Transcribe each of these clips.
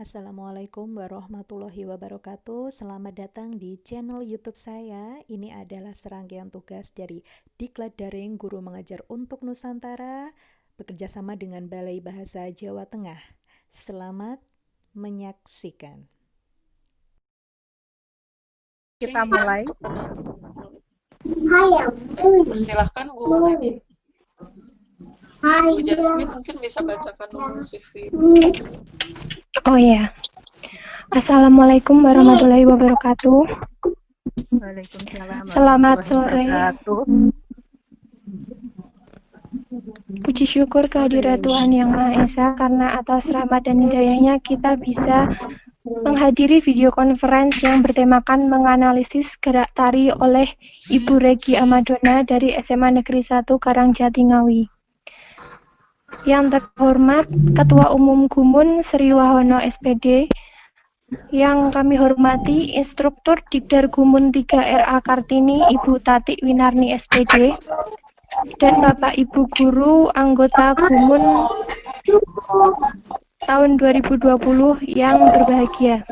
Assalamualaikum warahmatullahi wabarakatuh. Selamat datang di channel YouTube saya. Ini adalah serangkaian tugas dari Diklat Daring Guru Mengajar untuk Nusantara bekerjasama dengan Balai Bahasa Jawa Tengah. Selamat menyaksikan. Kita mulai. Persilahkan Bu Leni. Bu Jasmine mungkin bisa bacakan dulu CV. Oh ya, Assalamualaikum warahmatullahi wabarakatuh. Waalaikumsalam Selamat warahmatullahi sore. wabarakatuh. Puji syukur kehadirat Tuhan Yang Maha Esa, karena atas rahmat dan hidayahnya kita bisa menghadiri video conference yang bertemakan menganalisis gerak tari oleh Ibu Regi Amadona dari SMA Negeri 1 Karangjati Ngawi. Yang terhormat Ketua Umum Gumun Sri Wahono SPD, yang kami hormati Instruktur Dikdar Gumun 3 RA Kartini Ibu Tati Winarni SPD, dan Bapak Ibu Guru anggota Gumun tahun 2020 yang berbahagia.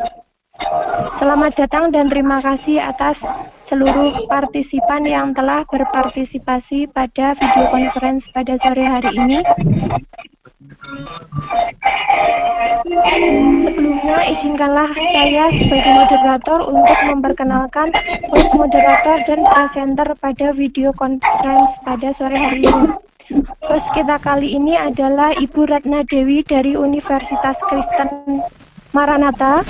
Selamat datang dan terima kasih atas seluruh partisipan yang telah berpartisipasi pada video conference pada sore hari ini. Sebelumnya, izinkanlah saya sebagai moderator untuk memperkenalkan host moderator dan presenter pada video conference pada sore hari ini. Host kita kali ini adalah Ibu Ratna Dewi dari Universitas Kristen Maranatha.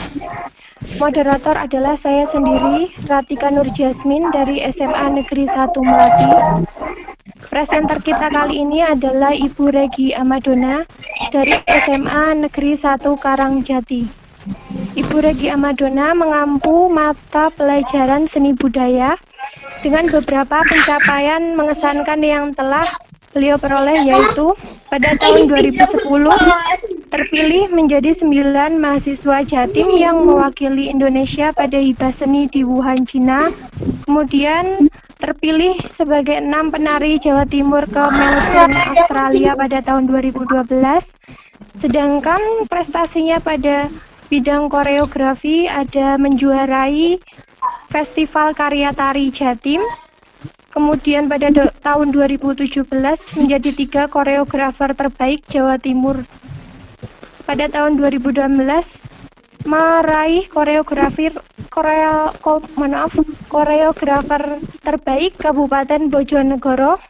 Moderator adalah saya sendiri, Ratika Nur Jasmine dari SMA Negeri 1 Melati. Presenter kita kali ini adalah Ibu Regi Amadona dari SMA Negeri 1 Karangjati. Ibu Regi Amadona mengampu mata pelajaran seni budaya dengan beberapa pencapaian mengesankan yang telah beliau peroleh, yaitu pada tahun 2010 terpilih menjadi 9 mahasiswa Jatim yang mewakili Indonesia pada hibah seni di Wuhan, Cina. Kemudian terpilih sebagai 6 penari Jawa Timur ke Melbourne, Australia pada tahun 2012. Sedangkan prestasinya pada bidang koreografi ada menjuarai Festival Karya Tari Jatim. Kemudian pada tahun 2017 menjadi 3 koreografer terbaik Jawa Timur. Pada tahun 2012 meraih koreografer terbaik Kabupaten Bojonegoro,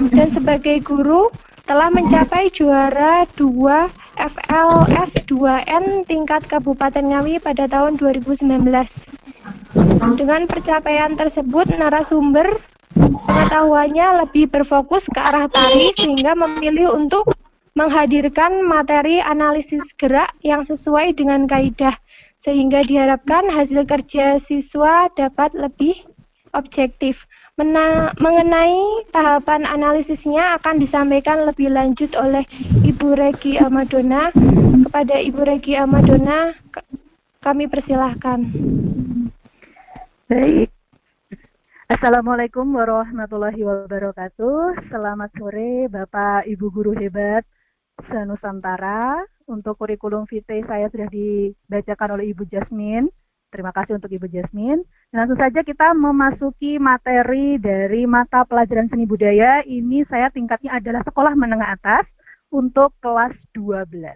dan sebagai guru telah mencapai juara 2 FLS 2N tingkat Kabupaten Ngawi pada tahun 2019. Dengan pencapaian tersebut, narasumber pengetahuannya lebih berfokus ke arah tari sehingga memilih untuk menghadirkan materi analisis gerak yang sesuai dengan kaidah, sehingga diharapkan hasil kerja siswa dapat lebih objektif. Mengenai tahapan analisisnya akan disampaikan lebih lanjut oleh Ibu Regi Amadona. Kepada Ibu Regi Amadona kami persilahkan. Baik. Assalamualaikum warahmatullahi wabarakatuh. Selamat sore Bapak Ibu Guru hebat se-Nusantara. Untuk kurikulum vitae saya sudah dibacakan oleh Ibu Jasmine. Terima kasih untuk Ibu Jasmine. Dan langsung saja kita memasuki materi dari mata pelajaran seni budaya. Ini saya tingkatnya adalah sekolah menengah atas untuk kelas 12.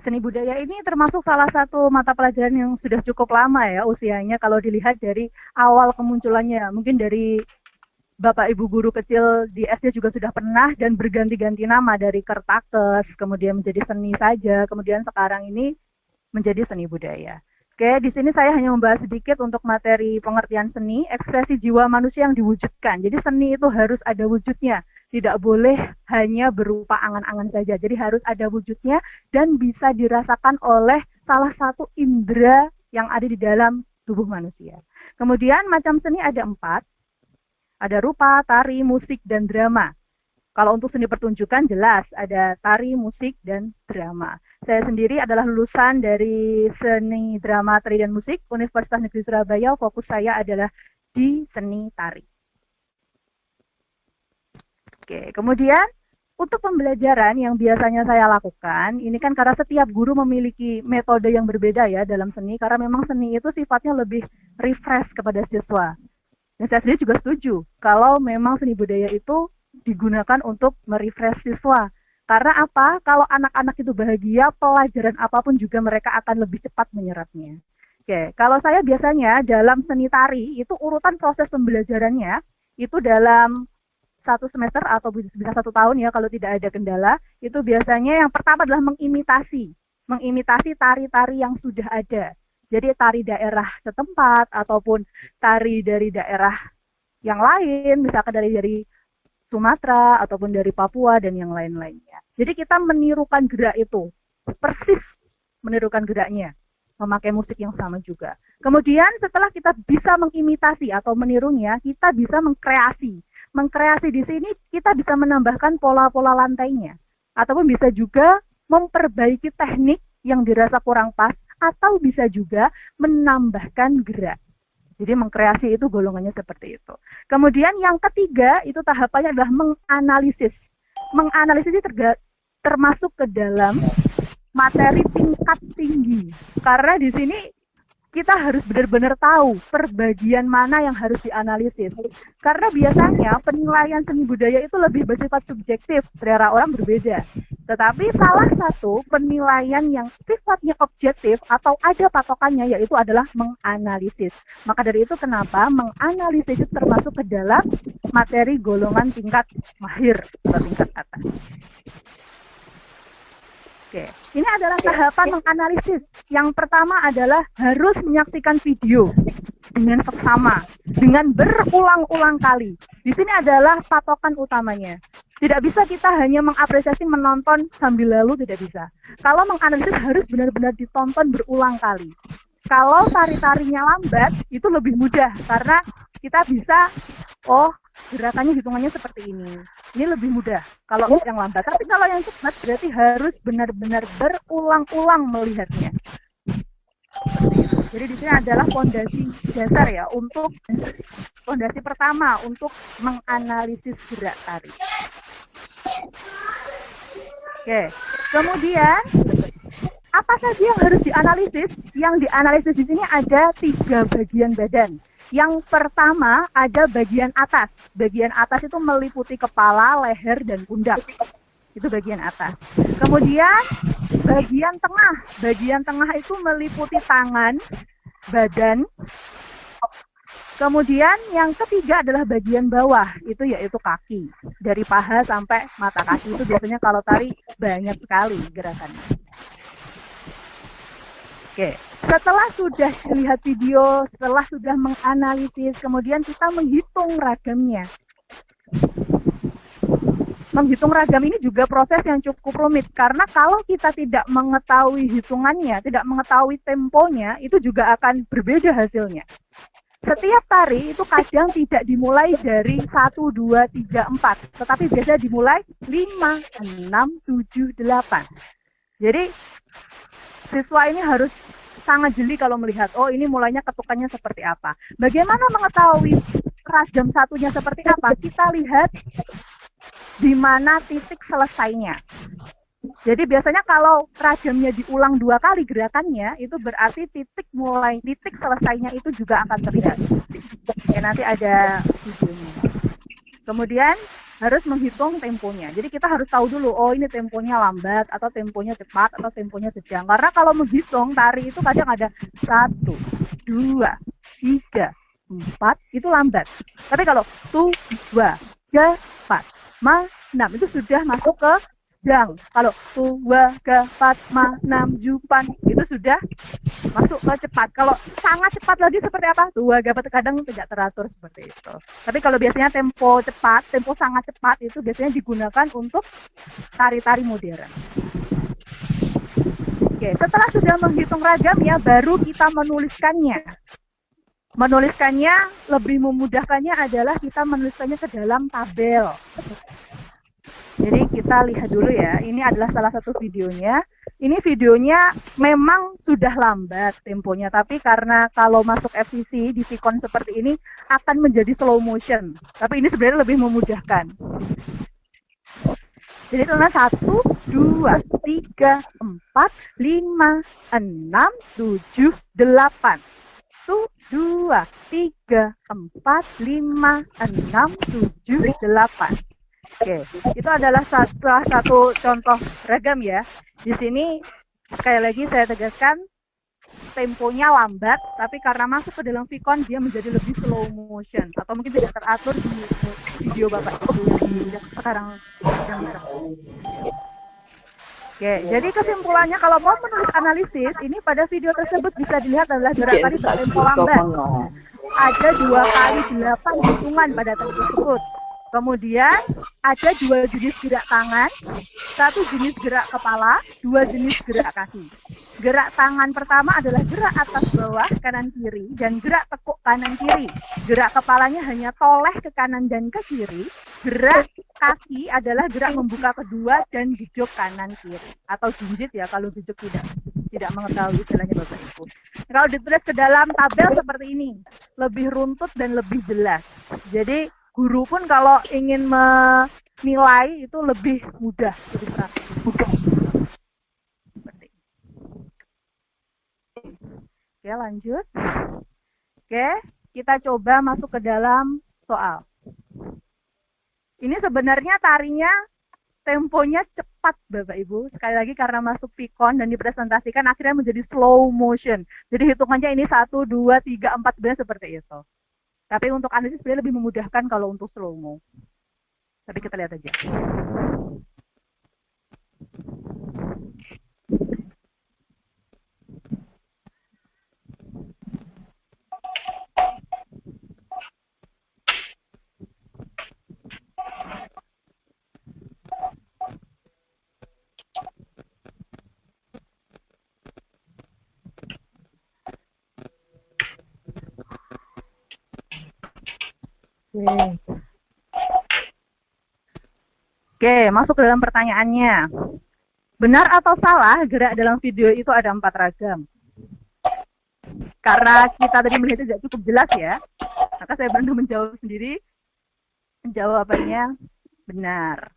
Seni budaya ini termasuk salah satu mata pelajaran yang sudah cukup lama ya usianya kalau dilihat dari awal kemunculannya. Mungkin dari Bapak Ibu guru kecil di SD juga sudah pernah dan berganti-ganti nama dari Kertakes, kemudian menjadi seni saja, kemudian sekarang ini menjadi seni budaya. Oke, di sini saya hanya membahas sedikit untuk materi pengertian seni, ekspresi jiwa manusia yang diwujudkan. Jadi seni itu harus ada wujudnya, tidak boleh hanya berupa angan-angan saja. Jadi harus ada wujudnya dan bisa dirasakan oleh salah satu indera yang ada di dalam tubuh manusia. Kemudian macam seni ada 4. Ada rupa, tari, musik, dan drama. Kalau untuk seni pertunjukan jelas ada tari, musik, dan drama. Saya sendiri adalah lulusan dari seni drama, tari, dan musik Universitas Negeri Surabaya. Fokus saya adalah di seni tari. Oke, kemudian untuk pembelajaran yang biasanya saya lakukan, ini kan karena setiap guru memiliki metode yang berbeda ya dalam seni, karena memang seni itu sifatnya lebih refresh kepada siswa. Dan saya sendiri juga setuju kalau memang seni budaya itu digunakan untuk merefresh siswa. Karena apa? Kalau anak-anak itu bahagia, pelajaran apapun juga mereka akan lebih cepat menyerapnya. Oke, kalau saya biasanya dalam seni tari, itu urutan proses pembelajarannya, itu dalam 1 semester atau bisa 1 tahun ya kalau tidak ada kendala, itu biasanya yang pertama adalah mengimitasi tari-tari yang sudah ada. Jadi tari daerah setempat ataupun tari dari daerah yang lain, misalkan dari Sumatera ataupun dari Papua dan yang lain-lainnya. Jadi kita menirukan gerak itu, persis menirukan geraknya, memakai musik yang sama juga. Kemudian setelah kita bisa mengimitasi atau menirunya, kita bisa mengkreasi. Mengkreasi di sini kita bisa menambahkan pola-pola lantainya, ataupun bisa juga memperbaiki teknik yang dirasa kurang pas, atau bisa juga menambahkan gerak. Jadi mengkreasi itu golongannya seperti itu. Kemudian yang ketiga itu tahapannya adalah menganalisis. Menganalisis ini termasuk ke dalam materi tingkat tinggi. Karena di sini kita harus benar-benar tahu perbagian mana yang harus dianalisis. Karena biasanya penilaian seni budaya itu lebih bersifat subjektif, selera orang berbeda. Tetapi salah satu penilaian yang sifatnya objektif atau ada patokannya yaitu adalah menganalisis. Maka dari itu kenapa menganalisis itu termasuk ke dalam materi golongan tingkat mahir atau tingkat atas. Oke, ini adalah tahapan menganalisis. Yang pertama adalah harus menyaksikan video dengan seksama, dengan berulang-ulang kali. Di sini adalah patokan utamanya. Tidak bisa kita hanya mengapresiasi menonton sambil lalu, tidak bisa. Kalau menganalisis harus benar-benar ditonton berulang kali. Kalau tari-tarinya lambat, itu lebih mudah karena kita bisa, gerakannya hitungannya seperti ini. Ini lebih mudah kalau yang lambat. Tapi kalau yang cepat berarti harus benar-benar berulang-ulang melihatnya. Jadi di sini adalah fondasi dasar ya untuk fondasi pertama untuk menganalisis gerak tari. Oke, kemudian apa saja yang harus dianalisis? Yang dianalisis di sini ada 3 bagian badan. Yang pertama ada bagian atas. Bagian atas itu meliputi kepala, leher, dan pundak. Itu bagian atas. Kemudian bagian tengah. Bagian tengah itu meliputi tangan, badan. Kemudian yang ketiga adalah bagian bawah. Itu yaitu kaki. Dari paha sampai mata kaki. Itu biasanya kalau tari banyak sekali gerakannya. Oke, setelah sudah lihat video, setelah sudah menganalisis, kemudian kita menghitung ragamnya. Menghitung ragam ini juga proses yang cukup rumit, karena kalau kita tidak mengetahui hitungannya, tidak mengetahui temponya, itu juga akan berbeda hasilnya. Setiap tari itu kadang tidak dimulai dari 1, 2, 3, 4, tetapi biasanya dimulai 5, 6, 7, 8. Jadi siswa ini harus sangat jeli kalau melihat, ini mulainya ketukannya seperti apa. Bagaimana mengetahui ragam satunya seperti apa? Kita lihat di mana titik selesainya. Jadi biasanya kalau ragamnya diulang 2 kali gerakannya, itu berarti titik selesainya itu juga akan terlihat. Ya, nanti ada videonya. Kemudian harus menghitung temponya. Jadi kita harus tahu dulu, ini temponya lambat, atau temponya cepat, atau temponya sedang. Karena kalau menghitung, tari itu kadang ada 1, 2, 3, 4, itu lambat. Tapi kalau 2, 3, 4, 6, itu sudah masuk ke sedang. Kalau 2, 3, 4, 6, 7, itu sudah masuk ke cepat. Kalau sangat cepat lagi seperti apa? 2, 3, 4, kadang tidak teratur seperti itu. Tapi kalau biasanya tempo cepat, tempo sangat cepat itu biasanya digunakan untuk tari-tari modern. Oke, setelah sudah menghitung ragam ya, baru kita menuliskannya. Menuliskannya lebih memudahkannya adalah kita menuliskannya ke dalam tabel. Jadi kita lihat dulu ya, ini adalah salah satu videonya. Ini videonya memang sudah lambat temponya, tapi karena kalau masuk FCC di Vicon seperti ini akan menjadi slow motion. Tapi ini sebenarnya lebih memudahkan. Jadi itu 1, 2, 3, 4, 5, 6, 7, 8. 1, 2, 3, 4, 5, 6, 7, 8. Oke, itu adalah salah satu contoh ragam ya. Di sini sekali lagi saya tegaskan temponya lambat, tapi karena masuk ke dalam Vicon dia menjadi lebih slow motion atau mungkin tidak teratur di video Bapak Ibu yang sekarang dengar. Oke, jadi kesimpulannya kalau mau menulis analisis, ini pada video tersebut bisa dilihat adalah gerak tadi bertempo lambat. Ada 2 kali 8 hitungan pada tadi tersebut. Kemudian ada 2 jenis gerak tangan, 1 jenis gerak kepala, 2 jenis gerak kaki. Gerak tangan pertama adalah gerak atas bawah kanan kiri dan gerak tekuk kanan kiri. Gerak kepalanya hanya toleh ke kanan dan ke kiri. Gerak kaki adalah gerak membuka kedua dan gejok kanan kiri atau jinjit ya kalau gejok tidak mengetahui istilahnya Bapak Ibu. Kalau ditulis ke dalam tabel seperti ini, lebih runtut dan lebih jelas. Jadi guru pun kalau ingin menilai itu lebih mudah, lebih praktis. Seperti ini. Oke, lanjut. Oke, kita coba masuk ke dalam soal. Ini sebenarnya tarinya temponya cepat Bapak Ibu. Sekali lagi karena masuk Vicon dan dipresentasikan akhirnya menjadi slow motion. Jadi hitungannya ini 1, 2, 3, 4 sebenarnya seperti itu. Tapi untuk analisis sebenarnya lebih memudahkan kalau untuk slow mo. Tapi kita lihat aja. Oke, masuk ke dalam pertanyaannya. Benar atau salah gerak dalam video itu ada 4 ragam? Karena kita tadi melihat tidak cukup jelas ya, maka saya berusaha menjawab sendiri. Jawabannya benar.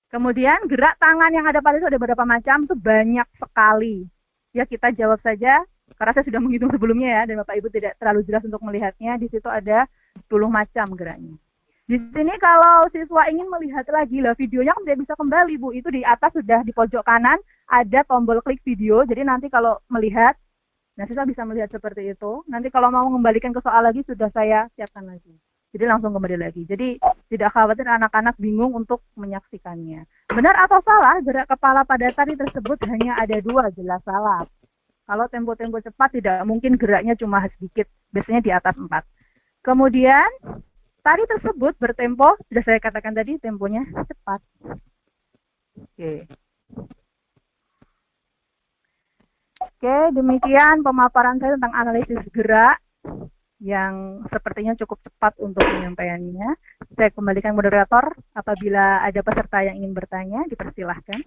Kemudian gerak tangan yang ada pada itu ada berapa macam? Itu banyak sekali. Ya kita jawab saja, karena saya sudah menghitung sebelumnya ya, dan Bapak Ibu tidak terlalu jelas untuk melihatnya. Di situ ada 10 macam geraknya. Di sini kalau siswa ingin melihat lagi lah videonya kan tidak bisa kembali Bu. Itu di atas sudah di pojok kanan ada tombol klik video. Jadi nanti kalau melihat, nah siswa bisa melihat seperti itu. Nanti kalau mau mengembalikan ke soal lagi sudah saya siapkan lagi. Jadi langsung kembali lagi. Jadi tidak khawatir anak-anak bingung untuk menyaksikannya. Benar atau salah gerak kepala pada tari tersebut hanya ada 2, jelas salah. Kalau tempo-tempo cepat tidak mungkin geraknya cuma sedikit, biasanya di atas 4. Kemudian tari tersebut bertempo, sudah saya katakan tadi temponya cepat. Oke, demikian pemaparan saya tentang analisis gerak yang sepertinya cukup cepat untuk penyampaiannya. Saya kembalikan moderator, apabila ada peserta yang ingin bertanya, dipersilahkan.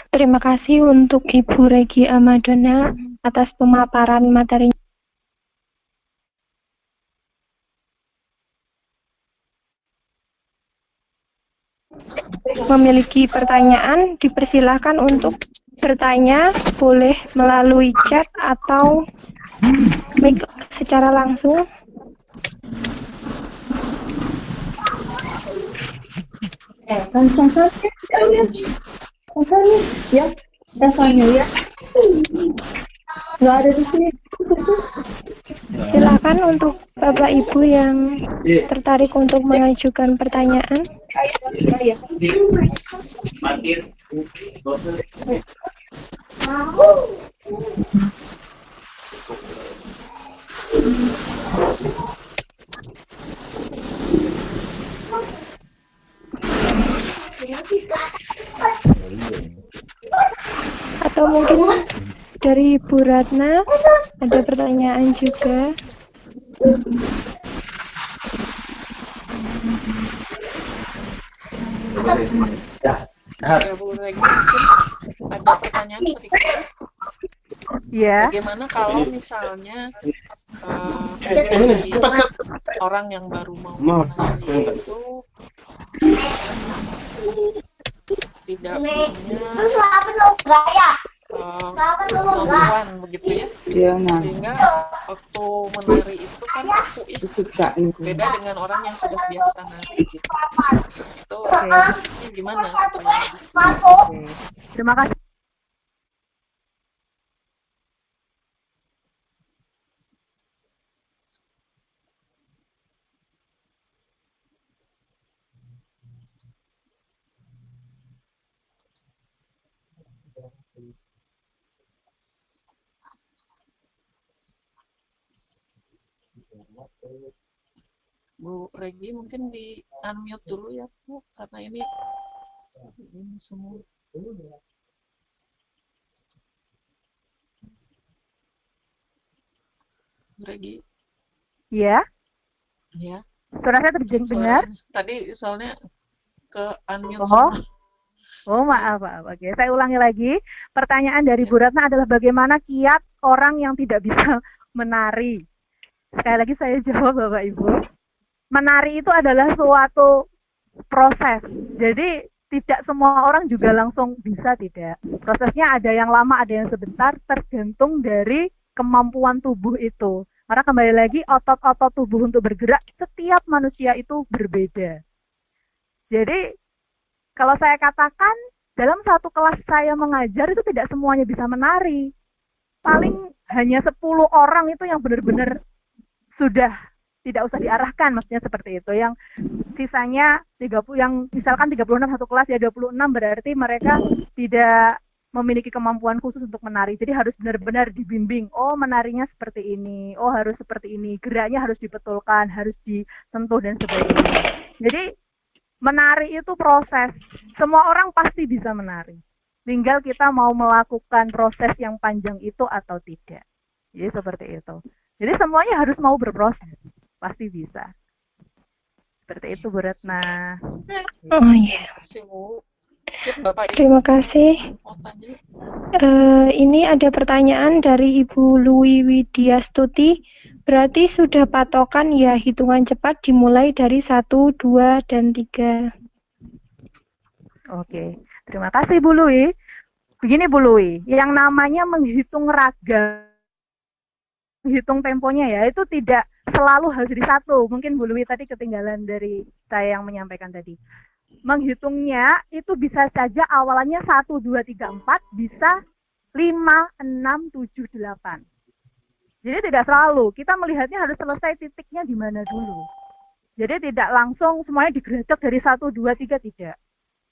Terima kasih untuk Ibu Regi Amadona atas pemaparan materinya. Memiliki pertanyaan, dipersilahkan untuk bertanya, boleh melalui chat atau mic secara langsung. Ya, ya. Nggak ada di sini. Silakan untuk Bapak Ibu yang tertarik untuk mengajukan pertanyaan. Atau mungkin dari Bu Ratna ada pertanyaan juga. Ya Bu Regi, mungkin ada pertanyaan sedikit. Ya. Bagaimana kalau misalnya dari orang yang baru mau mengenali itu tidak punya kemampuan begitu ya, Iya, nah, sehingga waktu menari itu kan aku suka itu. beda dengan orang yang sudah biasa nari gitu. Itu ini gimana supaya Oke. Terima kasih. Bu Regi mungkin di unmute dulu ya Bu, karena ini semua. Bu Regi, Ya, ya. suara saya terdengar? Tadi soalnya ke unmute Oh. semua. Oh, maaf. Oke, saya ulangi lagi. Pertanyaan dari Bu Ratna adalah bagaimana kiat orang yang tidak bisa menari. Sekali lagi saya jawab, Bapak Ibu. Menari itu adalah suatu proses. Jadi tidak semua orang juga langsung bisa, tidak. Prosesnya ada yang lama, ada yang sebentar, tergantung dari kemampuan tubuh itu. Karena kembali lagi, otot-otot tubuh untuk bergerak setiap manusia itu berbeda. Jadi kalau saya katakan, dalam satu kelas saya mengajar itu tidak semuanya bisa menari. Paling hanya 10 orang itu yang benar-benar sudah tidak usah diarahkan, maksudnya seperti itu. Yang sisanya 30, yang misalkan 36 satu kelas, ya 26 berarti mereka tidak memiliki kemampuan khusus untuk menari. Jadi harus benar-benar dibimbing. Oh, menarinya seperti ini. Oh, harus seperti ini. Geraknya harus dibetulkan, harus disentuh dan sebagainya. Jadi menari itu proses. Semua orang pasti bisa menari. Tinggal kita mau melakukan proses yang panjang itu atau tidak. Jadi seperti itu. Jadi semuanya harus mau berproses. Pasti bisa. Seperti itu, Bu Retna. Oh iya. Terima kasih. Ini ada pertanyaan dari Ibu Lui Widyastuti. Berarti sudah patokan ya hitungan cepat dimulai dari 1, 2, dan 3. Oke, terima kasih Bu Lui. Begini Bu Lui, yang namanya menghitung raga, menghitung temponya ya, itu tidak selalu harus jadi satu. Mungkin Bu Lui tadi ketinggalan dari saya yang menyampaikan tadi. Menghitungnya itu bisa saja awalannya 1, 2, 3, 4, bisa 5, 6, 7, 8. Jadi tidak selalu, kita melihatnya harus selesai titiknya di mana dulu. Jadi tidak langsung semuanya digerakkan dari 1, 2, 3, tidak.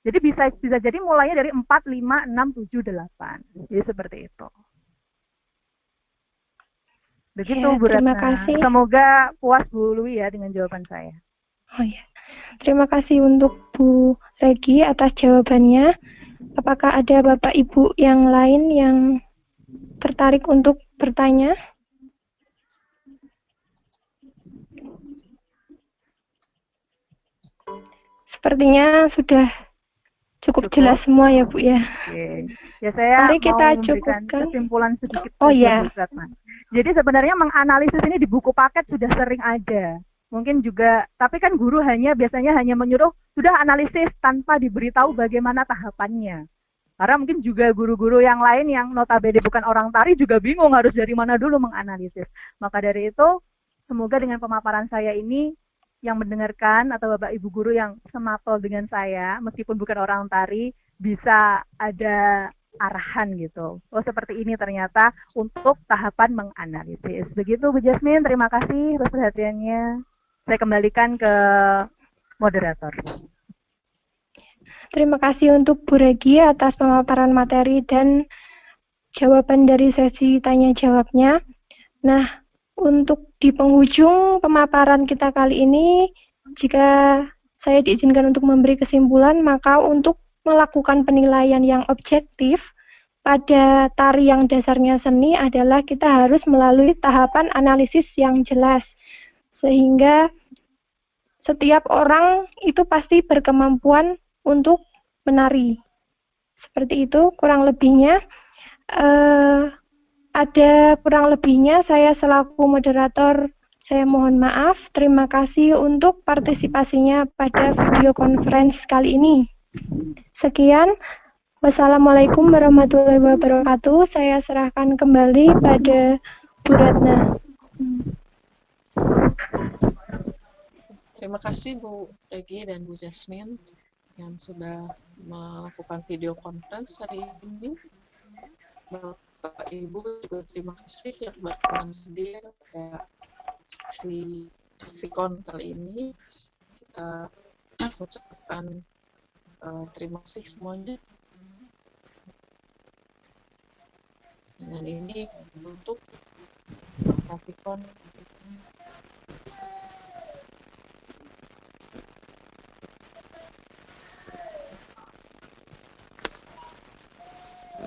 Jadi bisa jadi mulainya dari 4, 5, 6, 7, 8. Jadi seperti itu. Begitu Ya, Bu terima Ratna. kasih. Semoga puas Bu Lui ya dengan jawaban saya. Oh ya. Terima kasih untuk Bu Regi atas jawabannya. Apakah ada Bapak Ibu yang lain yang tertarik untuk bertanya? Sepertinya sudah cukup jelas semua ya Bu ya. Oke. Ya saya Mari kita mau memberikan cukupkan. kesimpulan sedikit Oh saja, ya. Bu Ratna. Jadi sebenarnya menganalisis ini di buku paket sudah sering ada. Mungkin juga, tapi kan guru biasanya hanya menyuruh sudah analisis tanpa diberitahu bagaimana tahapannya. Karena mungkin juga guru-guru yang lain yang notabene bukan orang tari juga bingung harus dari mana dulu menganalisis. Maka dari itu, semoga dengan pemaparan saya ini yang mendengarkan atau Bapak Ibu guru yang semapel dengan saya, meskipun bukan orang tari, bisa ada arahan gitu. Oh seperti ini ternyata untuk tahapan menganalisis. Begitu Bu Jasmine, terima kasih atas perhatiannya. Saya kembalikan ke moderator. Terima kasih untuk Bu Regi atas pemaparan materi dan jawaban dari sesi tanya jawabnya. Nah, untuk di penghujung pemaparan kita kali ini, jika saya diizinkan untuk memberi kesimpulan, maka untuk melakukan penilaian yang objektif pada tari yang dasarnya seni adalah kita harus melalui tahapan analisis yang jelas. Sehingga setiap orang itu pasti berkemampuan untuk menari. Seperti itu kurang lebihnya. Ada kurang lebihnya, saya selaku moderator, saya mohon maaf. Terima kasih untuk partisipasinya pada video conference kali ini. Sekian, wassalamualaikum warahmatullahi wabarakatuh. Saya serahkan kembali pada Bu Ratna. Terima kasih Bu Regi dan Bu Jasmine yang sudah melakukan video conference hari ini. Bapak Ibu juga terima kasih yang berkenan hadir pada sesi Vicon kali ini. Kita ucapkan terima kasih semuanya. Dengan ini untuk Vicon.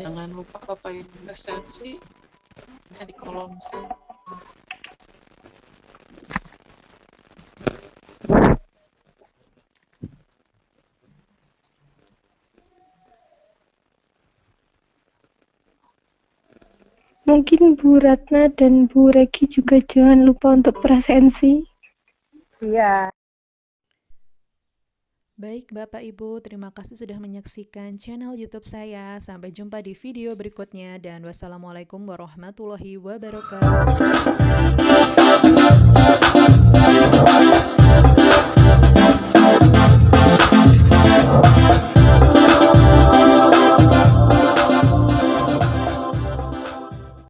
Jangan lupa Bapak Ibu resensi di kolom chat. Mungkin Bu Ratna dan Bu Regi juga jangan lupa untuk presensi. Iya. Baik Bapak Ibu, terima kasih sudah menyaksikan channel YouTube saya. Sampai jumpa di video berikutnya dan wassalamualaikum warahmatullahi wabarakatuh.